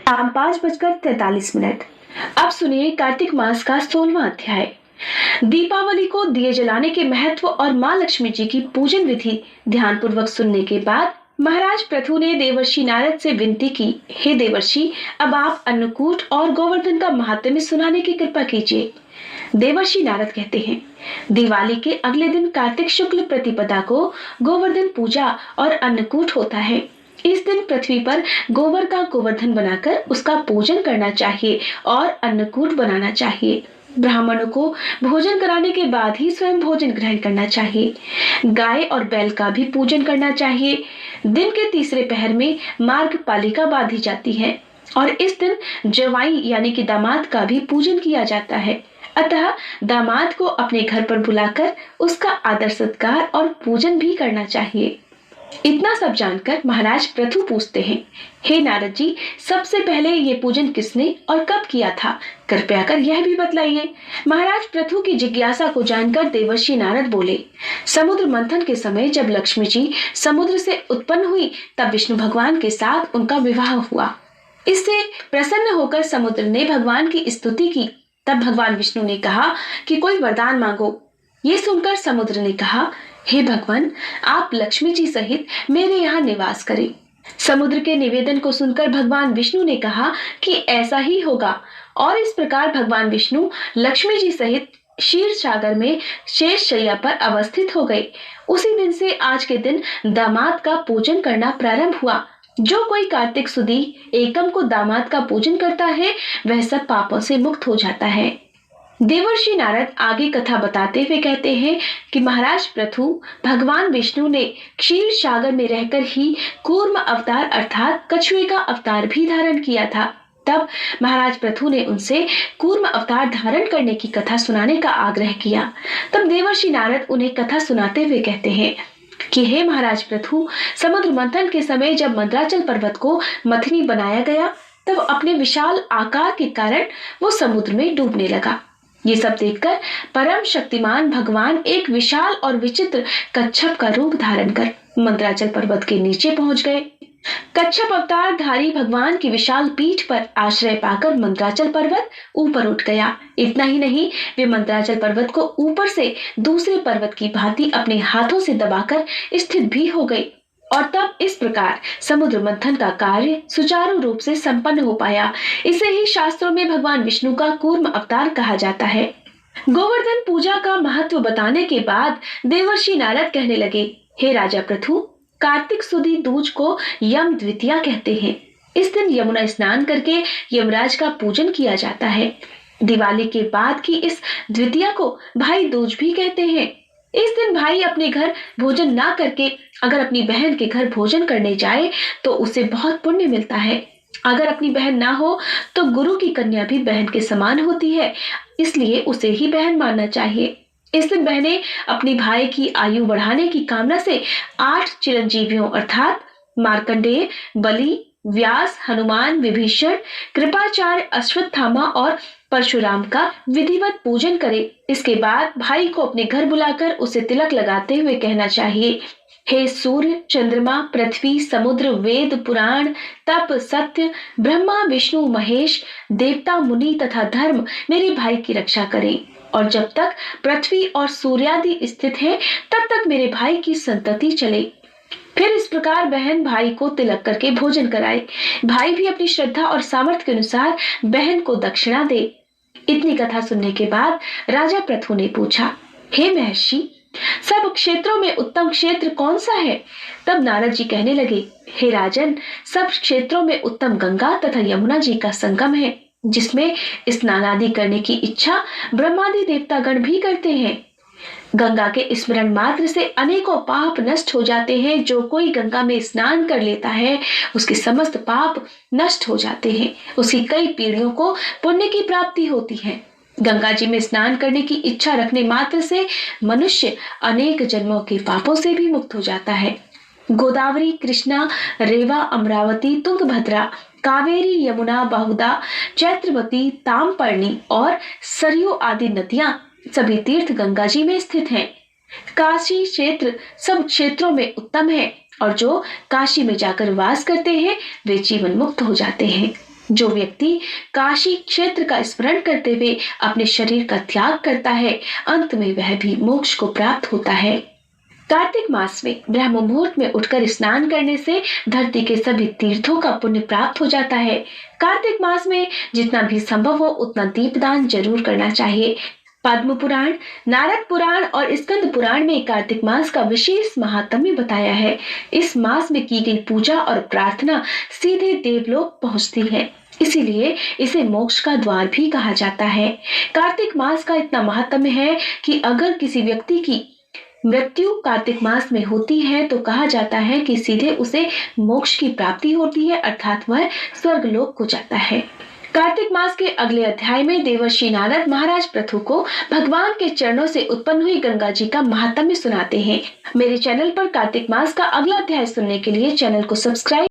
शाम 5:43। अब सुनिए कार्तिक मास का 16वां अध्याय। दीपावली को दिए जलाने के महत्व और माँ लक्ष्मी जी की पूजन विधि ध्यानपूर्वक सुनने के बाद महाराज पृथु ने देवर्षि नारद से विनती की, हे देवर्षि, अब आप अन्नकूट और गोवर्धन का महात्म्य सुनाने की कृपा कीजिए। देवर्षि नारद कहते हैं, दिवाली के अगले दिन कार्तिक शुक्ल प्रतिपदा को गोवर्धन पूजा और अन्नकूट होता है। इस दिन पृथ्वी पर गोबर का गोवर्धन बनाकर उसका पूजन करना चाहिए और अन्नकूट बनाना चाहिए। ब्राह्मणों को भोजन कराने के बाद ही स्वयं भोजन ग्रहण करना चाहिए। गाय और बैल का भी पूजन करना चाहिए। दिन के तीसरे पहर में मार्ग पालिका बांधी जाती है और इस दिन जवाई यानी कि दामाद का भी पूजन किया जाता है। अतः दामाद को अपने घर पर बुलाकर उसका आदर सत्कार और पूजन भी करना चाहिए। इतना सब जानकर महाराज पृथु पूछते हैं, हे नारद जी, सबसे पहले ये पूजन किसने और कब किया था? कृपया कर यह भी बतलाइए। महाराज पृथु की जिज्ञासा को जानकर देवर्षि नारद बोले, समुद्र मंथन के समय जब लक्ष्मी जी समुद्र से उत्पन्न हुई तब विष्णु भगवान के साथ उनका विवाह हुआ। इससे प्रसन्न होकर समुद्र ने भगवान की स्तुति की। तब भगवान विष्णु ने कहा कि कोई वरदान मांगो। ये सुनकर समुद्र ने कहा, हे भगवान, आप लक्ष्मी जी सहित मेरे यहाँ निवास करें। समुद्र के निवेदन को सुनकर भगवान विष्णु ने कहा कि ऐसा ही होगा और इस प्रकार भगवान विष्णु लक्ष्मी जी सहित क्षीर सागर में शेष शैया पर अवस्थित हो गए। उसी दिन से आज के दिन दामाद का पूजन करना प्रारंभ हुआ। जो कोई कार्तिक सुदी एकम को दामाद का पूजन करता है वह सब पापों से मुक्त हो जाता है। देवर्षि नारद आगे कथा बताते हुए कहते हैं कि महाराज पृथु, भगवान विष्णु ने क्षीर सागर में रहकर ही कूर्म अवतार अर्थात कछुए का अवतार भी धारण किया था। तब महाराज पृथु ने उनसे कूर्म अवतार धारण करने की कथा सुनाने का आग्रह किया। तब देवर्षि नारद उन्हें कथा सुनाते हुए कहते हैं कि हे महाराज पृथु, समुद्र मंथन के समय जब मंदराचल पर्वत को मथनी बनाया गया तब अपने विशाल आकार के कारण वो समुद्र में डूबने लगा। ये सब देखकर परम शक्तिमान भगवान एक विशाल और विचित्र कच्छप का रूप धारण कर मंदराचल पर्वत के नीचे पहुंच गए। कच्छप अवतार धारी भगवान की विशाल पीठ पर आश्रय पाकर मंदराचल पर्वत ऊपर उठ गया। इतना ही नहीं, वे मंदराचल पर्वत को ऊपर से दूसरे पर्वत की भांति अपने हाथों से दबाकर स्थित भी हो गई और तब इस प्रकार समुद्र मंथन का कार्य सुचारू रूप से संपन्न हो पाया। इसे ही शास्त्रों में भगवान विष्णु का कूर्म अवतार कहा जाता है। गोवर्धन पूजा का महत्व बताने के बाद देवर्षि नारद कहने लगे, हे राजा पृथु, कार्तिक सुदी दूज को यम द्वितीया कहते हैं। इस दिन यमुना स्नान करके यमराज का पूजन किया जाता है। दिवाली के बाद की इस द्वितीया को भाई दूज भी कहते हैं। इस दिन भाई अपने घर भोजन ना करके अगर अपनी बहन के घर भोजन करने जाए तो उसे बहुत पुण्य मिलता है। अगर अपनी बहन ना हो तो गुरु की कन्या भी बहन के समान होती है, इसलिए उसे ही बहन मानना चाहिए। इस दिन बहनें अपनी भाई की आयु बढ़ाने की कामना से 8 चिरंजीवियों अर्थात मार्कंडेय, बलि, व्यास, हनुमान, विभीषण, कृपाचार्य, अश्वत्थामा और परशुराम का विधिवत पूजन करे। इसके बाद भाई को अपने घर बुलाकर उसे तिलक लगाते हुए कहना चाहिए, हे सूर्य, चंद्रमा, पृथ्वी, समुद्र, वेद, पुराण, तप, सत्य, ब्रह्मा, विष्णु, महेश, देवता, मुनि तथा धर्म मेरे भाई की रक्षा करें और जब तक पृथ्वी और सूर्यादि स्थित हैं तब तक मेरे भाई की संतति चले। फिर इस प्रकार बहन भाई को तिलक करके भोजन कराए। भाई भी अपनी श्रद्धा और सामर्थ्य के अनुसार बहन को दक्षिणा दे। इतनी कथा सुनने के बाद राजा पृथु ने पूछा, हे महर्षि, सब क्षेत्रों में उत्तम क्षेत्र कौन सा है? तब नारद जी कहने लगे, हे राजन, सब क्षेत्रों में उत्तम गंगा तथा यमुना जी का संगम है, जिसमें स्नान आदि करने की इच्छा ब्रह्मादि देवतागण भी करते हैं। गंगा के स्मरण मात्र से अनेकों पाप नष्ट हो जाते हैं। जो कोई गंगा में स्नान कर लेता है उसके समस्त पाप नष्ट हो जाते हैं। उसकी कई पीढ़ियों को पुण्य की प्राप्ति होती है। गंगा जी में स्नान करने की इच्छा रखने मात्र से मनुष्य अनेक जन्मों के पापों से भी मुक्त हो जाता है। गोदावरी, कृष्णा, रेवा, अमरावती, तुंगभद्रा, कावेरी, यमुना, बहुदा, चैत्रवती, तामपर्णी और सरयू आदि नदियां सभी तीर्थ गंगा जी में स्थित हैं। काशी क्षेत्र सब क्षेत्रों में उत्तम है और जो काशी में जाकर वास करते हैं वे जीवन मुक्त हो जाते हैं। जो व्यक्ति काशी क्षेत्र का स्मरण करते हुए अपने शरीर का त्याग करता है, अंत में वह भी मोक्ष को प्राप्त होता है। कार्तिक मास में ब्रह्म मुहूर्त में उठकर स्नान करने से धरती के सभी तीर्थों का पुण्य प्राप्त हो जाता है। कार्तिक मास में जितना भी संभव हो उतना दीपदान जरूर करना चाहिए। पद्म पुराण, नारद पुराण और स्कंद पुराण में कार्तिक मास का विशेष महात्म्य बताया है। इस मास में की गई पूजा और प्रार्थना सीधे देवलोक पहुंचती है, इसीलिए इसे मोक्ष का द्वार भी कहा जाता है। कार्तिक मास का इतना महात्म्य है कि अगर किसी व्यक्ति की मृत्यु कार्तिक मास में होती है तो कहा जाता है कि सीधे उसे मोक्ष की प्राप्ति होती है, अर्थात वह स्वर्गलोक को जाता है। कार्तिक मास के अगले अध्याय में देवर्षि नारद महाराज पृथु को भगवान के चरणों से उत्पन्न हुई गंगा जी का महात्म्य सुनाते हैं। मेरे चैनल पर कार्तिक मास का अगला अध्याय सुनने के लिए चैनल को सब्सक्राइब